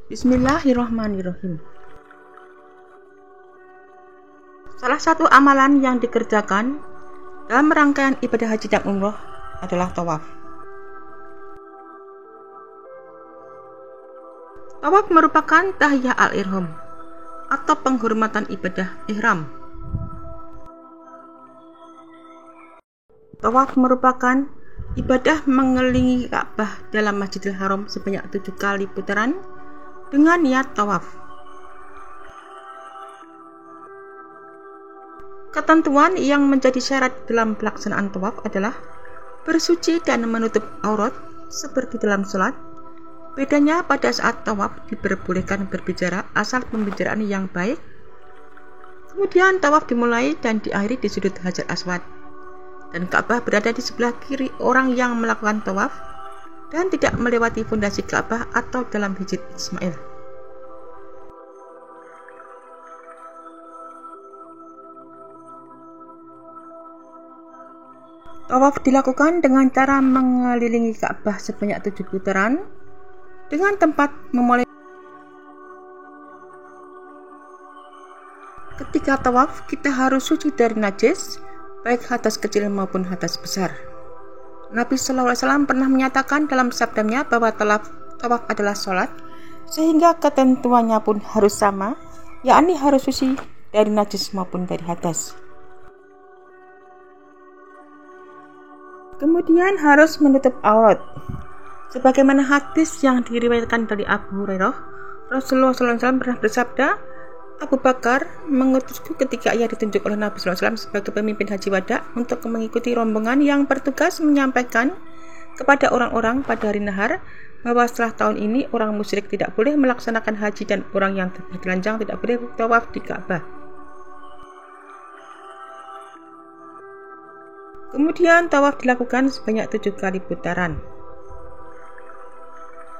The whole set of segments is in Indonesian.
Bismillahirrahmanirrahim. Salah satu amalan yang dikerjakan dalam rangkaian ibadah haji dan umroh adalah tawaf. Tawaf merupakan tahiyah al-ihram atau penghormatan ibadah ihram. Tawaf merupakan ibadah mengelilingi Ka'bah dalam Masjidil Haram sebanyak 7 kali putaran dengan niat tawaf. Ketentuan yang menjadi syarat dalam pelaksanaan tawaf adalah bersuci dan menutup aurat seperti dalam sholat. Bedanya pada saat tawaf diperbolehkan berbicara asal pembicaraan yang baik. Kemudian tawaf dimulai dan diakhiri di sudut Hajar Aswad, dan Ka'bah berada di sebelah kiri orang yang melakukan tawaf dan tidak melewati fondasi Ka'bah atau dalam Hijr Ismail. Tawaf dilakukan dengan cara mengelilingi Ka'bah sebanyak 7 putaran dengan tempat memulai. Ketika tawaf, kita harus suci dari najis, baik hadas kecil maupun hadas besar. Nabi SAW pernah menyatakan dalam sabdanya bahwa tawaf adalah sholat, sehingga ketentuannya pun harus sama, yakni harus suci dari najis maupun dari hadas. Kemudian harus menutup aurat. Sebagaimana hadis yang diriwayatkan dari Abu Hurairah, Rasulullah SAW pernah bersabda, Abu Bakar mengutusku ketika ia ditunjuk oleh Nabi SAW sebagai pemimpin haji wada untuk mengikuti rombongan yang bertugas menyampaikan kepada orang-orang pada hari nahar bahwa setelah tahun ini orang musyrik tidak boleh melaksanakan haji dan orang yang bertelanjang tidak boleh tawaf di Ka'bah. Kemudian tawaf dilakukan sebanyak 7 kali putaran.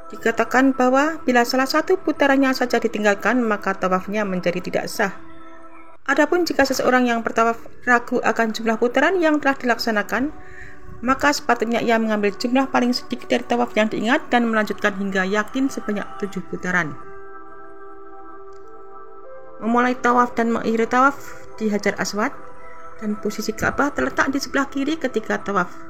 Dikatakan bahwa bila salah satu putarannya saja ditinggalkan, maka tawafnya menjadi tidak sah. Adapun jika seseorang yang bertawaf ragu akan jumlah putaran yang telah dilaksanakan, maka sepatutnya ia mengambil jumlah paling sedikit dari tawaf yang diingat dan melanjutkan hingga yakin sebanyak 7 putaran. Memulai tawaf dan mengakhiri tawaf di Hajar Aswad, dan posisi Ka'bah terletak di sebelah kiri ketika tawaf.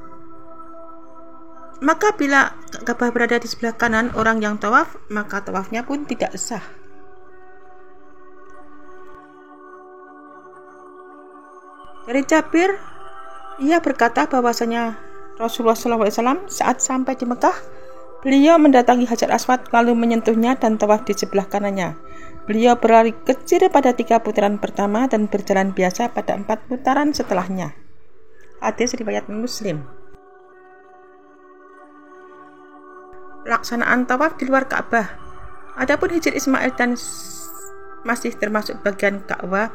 Maka bila Ka'bah berada di sebelah kanan orang yang tawaf, maka tawafnya pun tidak sah. Dari Jabir, ia berkata bahwasanya Rasulullah SAW saat sampai di Mekah, beliau mendatangi Hajar Aswad lalu menyentuhnya dan tawaf di sebelah kanannya. Beliau berlari kecil pada 3 putaran pertama dan berjalan biasa pada 4 putaran setelahnya. Hadis riwayat Muslim. Pelaksanaan tawaf di luar Ka'bah. Adapun Hijr Ismail dan masih termasuk bagian Ka'bah.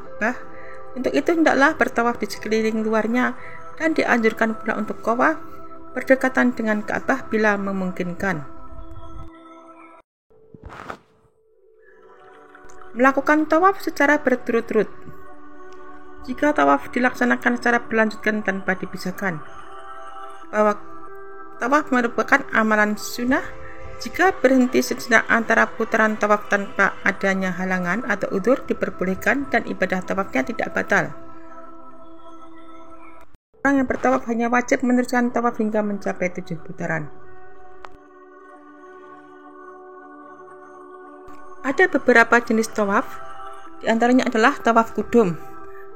Untuk itu hendaklah bertawaf di sekeliling luarnya dan dianjurkan pula untuk tawaf berdekatan dengan Ka'bah bila memungkinkan. Melakukan tawaf secara berturut-turut. Jika tawaf dilaksanakan secara berlanjutan tanpa dipisahkan, bahwa tawaf merupakan amalan sunnah. Jika berhenti sejenak antara putaran tawaf tanpa adanya halangan atau udzur diperbolehkan dan ibadah tawafnya tidak batal. Orang yang bertawaf hanya wajib meneruskan tawaf hingga mencapai 7 putaran. Ada beberapa jenis tawaf, di antaranya adalah tawaf kudum,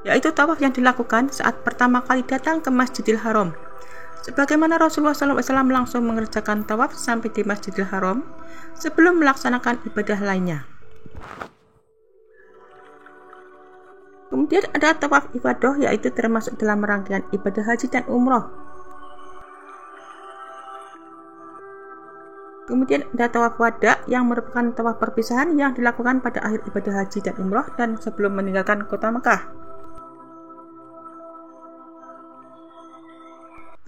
yaitu tawaf yang dilakukan saat pertama kali datang ke Masjidil Haram. Sebagaimana Rasulullah SAW langsung mengerjakan tawaf sampai di Masjidil Haram sebelum melaksanakan ibadah lainnya. Kemudian ada tawaf ifadah, yaitu termasuk dalam rangkaian ibadah haji dan umroh. Kemudian ada tawaf wada yang merupakan tawaf perpisahan yang dilakukan pada akhir ibadah haji dan umroh dan sebelum meninggalkan kota Mekah.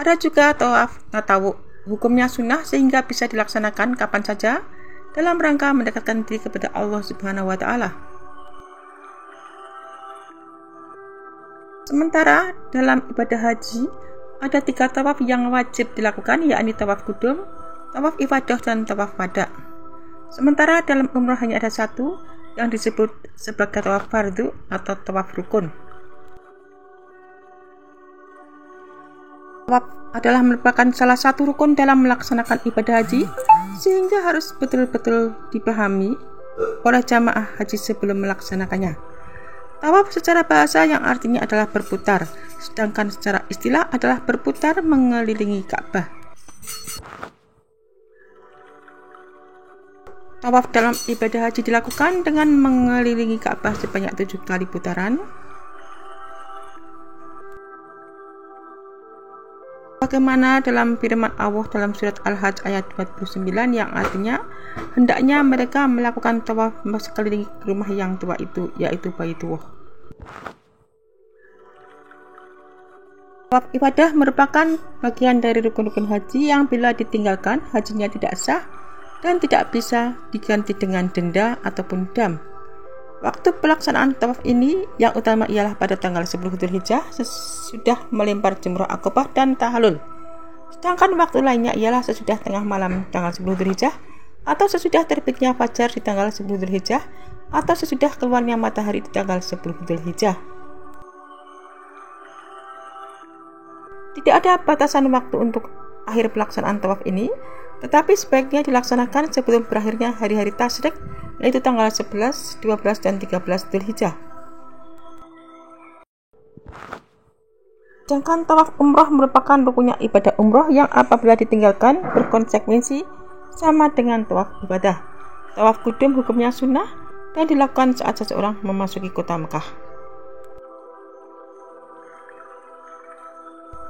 Ada juga tawaf tatawuk, hukumnya sunnah sehingga bisa dilaksanakan kapan saja dalam rangka mendekatkan diri kepada Allah Subhanahu wa Ta'ala. Sementara dalam ibadah haji ada 3 tawaf yang wajib dilakukan, yakni tawaf kudum, tawaf ifadah, dan tawaf wada. Sementara dalam umrah hanya ada satu yang disebut sebagai tawaf fardu atau tawaf rukun. Tawaf adalah merupakan salah satu rukun dalam melaksanakan ibadah haji, sehingga harus betul-betul dipahami oleh jamaah haji sebelum melaksanakannya. Tawaf secara bahasa yang artinya adalah berputar, sedangkan secara istilah adalah berputar mengelilingi Ka'bah. Tawaf dalam ibadah haji dilakukan dengan mengelilingi Ka'bah sebanyak 7 kali putaran. Bagaimana dalam firman Allah dalam surat Al-Hajj ayat 29 yang artinya hendaknya mereka melakukan tawaf sekeliling rumah yang tua itu, yaitu Baitullah. Tawaf ibadah merupakan bagian dari rukun-rukun haji yang bila ditinggalkan hajinya tidak sah dan tidak bisa diganti dengan denda ataupun dam. Waktu pelaksanaan tawaf ini yang utama ialah pada tanggal 10 Dzulhijjah sesudah melempar jumrah Aqabah dan tahalul. Sedangkan waktu lainnya ialah sesudah tengah malam tanggal 10 Dzulhijjah atau sesudah terbitnya fajar di tanggal 10 Dzulhijjah atau sesudah keluarnya matahari di tanggal 10 Dzulhijjah. Tidak ada batasan waktu untuk akhir pelaksanaan tawaf ini, tetapi sebaiknya dilaksanakan sebelum berakhirnya hari-hari tasyrik, yaitu tanggal 11, 12, dan 13 Dzulhijjah. Sedangkan tawaf umroh merupakan rukunnya ibadah umroh yang apabila ditinggalkan berkonsekuensi sama dengan tawaf ibadah. Tawaf kudum hukumnya sunnah dan dilakukan saat seseorang memasuki kota Mekah.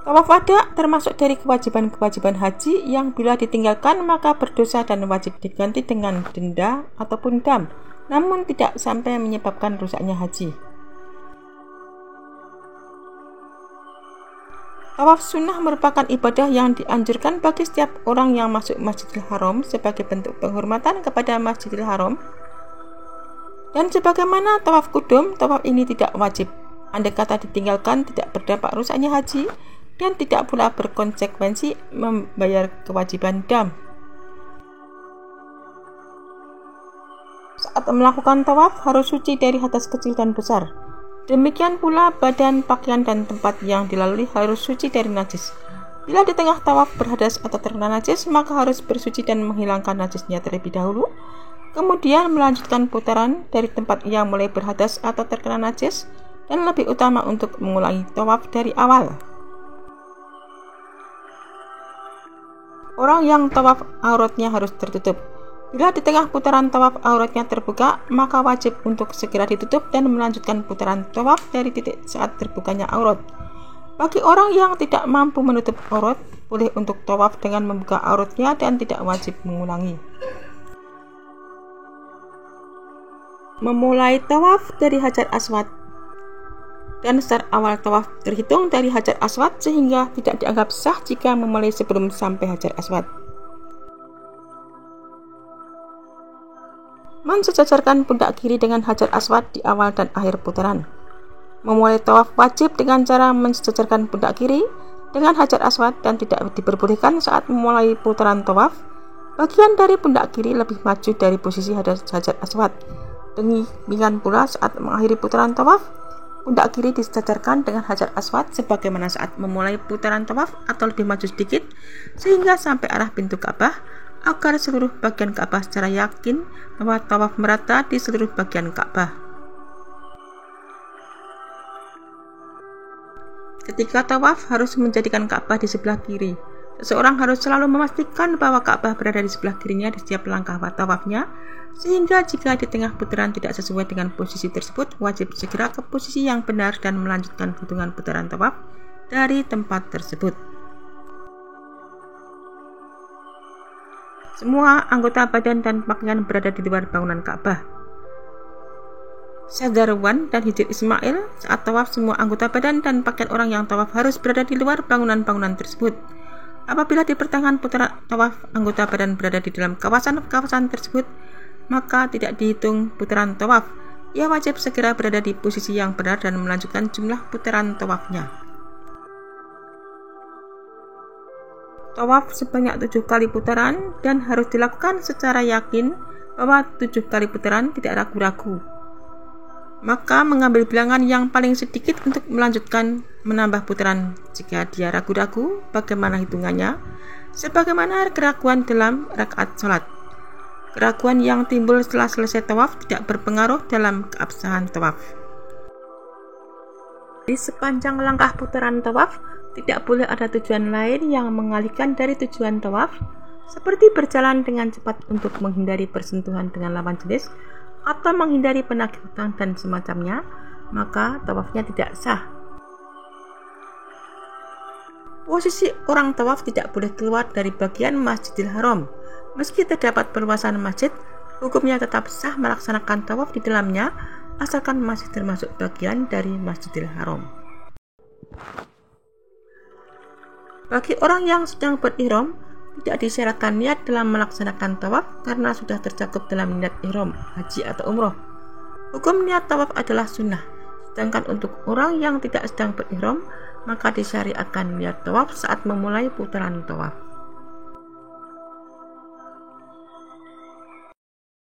Tawaf wada termasuk dari kewajiban-kewajiban haji yang bila ditinggalkan maka berdosa dan wajib diganti dengan denda ataupun dam, namun tidak sampai menyebabkan rusaknya haji. Tawaf sunnah merupakan ibadah yang dianjurkan bagi setiap orang yang masuk Masjidil Haram sebagai bentuk penghormatan kepada Masjidil Haram. Dan sebagaimana tawaf kudum, tawaf ini tidak wajib. Andai kata ditinggalkan tidak berdampak rusaknya haji dan tidak pula berkonsekuensi membayar kewajiban dam. Saat melakukan tawaf harus suci dari hadas kecil dan besar. Demikian pula badan, pakaian, dan tempat yang dilalui harus suci dari najis. Bila di tengah tawaf berhadas atau terkena najis, maka harus bersuci dan menghilangkan najisnya terlebih dahulu. Kemudian melanjutkan putaran dari tempat yang mulai berhadas atau terkena najis, dan lebih utama untuk mengulangi tawaf dari awal. Orang yang tawaf auratnya harus tertutup. Bila di tengah putaran tawaf auratnya terbuka, maka wajib untuk segera ditutup dan melanjutkan putaran tawaf dari titik saat terbukanya aurat. Bagi orang yang tidak mampu menutup aurat, boleh untuk tawaf dengan membuka auratnya dan tidak wajib mengulangi. Memulai tawaf dari Hajar Aswad. Dan start awal tawaf terhitung dari Hajar Aswad sehingga tidak dianggap sah jika memulai sebelum sampai Hajar Aswad. Mensejajarkan pundak kiri dengan Hajar Aswad di awal dan akhir putaran. Memulai tawaf wajib dengan cara mensejajarkan pundak kiri dengan Hajar Aswad dan tidak diperbolehkan saat memulai putaran tawaf. Bagian dari pundak kiri lebih maju dari posisi Hajar Aswad. Demikian pula saat mengakhiri putaran tawaf, pundak kiri disejajarkan dengan Hajar Aswad sebagaimana saat memulai putaran tawaf atau lebih maju sedikit sehingga sampai arah pintu Ka'bah agar seluruh bagian Ka'bah secara yakin bahwa tawaf merata di seluruh bagian Ka'bah. Ketika tawaf harus menjadikan Ka'bah di sebelah kiri. Seseorang harus selalu memastikan bahwa Ka'bah berada di sebelah kirinya di setiap langkah tawafnya, sehingga jika di tengah putaran tidak sesuai dengan posisi tersebut, wajib segera ke posisi yang benar dan melanjutkan hitungan putaran tawaf dari tempat tersebut. Semua anggota badan dan pakaian berada di luar bangunan Ka'bah. Syekh Darwan dan Hijr Ismail, saat tawaf semua anggota badan dan pakaian orang yang tawaf harus berada di luar bangunan-bangunan tersebut. Apabila di pertengahan putaran tawaf anggota badan berada di dalam kawasan tersebut, maka tidak dihitung putaran tawaf. Ia wajib segera berada di posisi yang benar dan melanjutkan jumlah putaran tawafnya. Tawaf sebanyak 7 kali putaran dan harus dilakukan secara yakin bahwa 7 kali putaran tidak ragu-ragu. Maka mengambil bilangan yang paling sedikit untuk melanjutkan menambah putaran. Jika dia ragu-ragu, bagaimana hitungannya? Sebagaimana keraguan dalam rakaat sholat. Keraguan yang timbul setelah selesai tawaf tidak berpengaruh dalam keabsahan tawaf. Di sepanjang langkah putaran tawaf, tidak boleh ada tujuan lain yang mengalihkan dari tujuan tawaf, seperti berjalan dengan cepat untuk menghindari persentuhan dengan lawan jenis, atau menghindari penagih hutang dan semacamnya, maka tawafnya tidak sah. Posisi orang tawaf tidak boleh keluar dari bagian Masjidil Haram. Meski terdapat perluasan masjid, hukumnya tetap sah melaksanakan tawaf di dalamnya, asalkan masih termasuk bagian dari Masjidil Haram. Bagi orang yang sedang berihram, tidak disyaratkan niat dalam melaksanakan tawaf karena sudah tercakup dalam niat ihram, haji atau umroh. Hukum niat tawaf adalah sunnah, sedangkan untuk orang yang tidak sedang berihram, maka disyariatkan niat tawaf saat memulai putaran tawaf.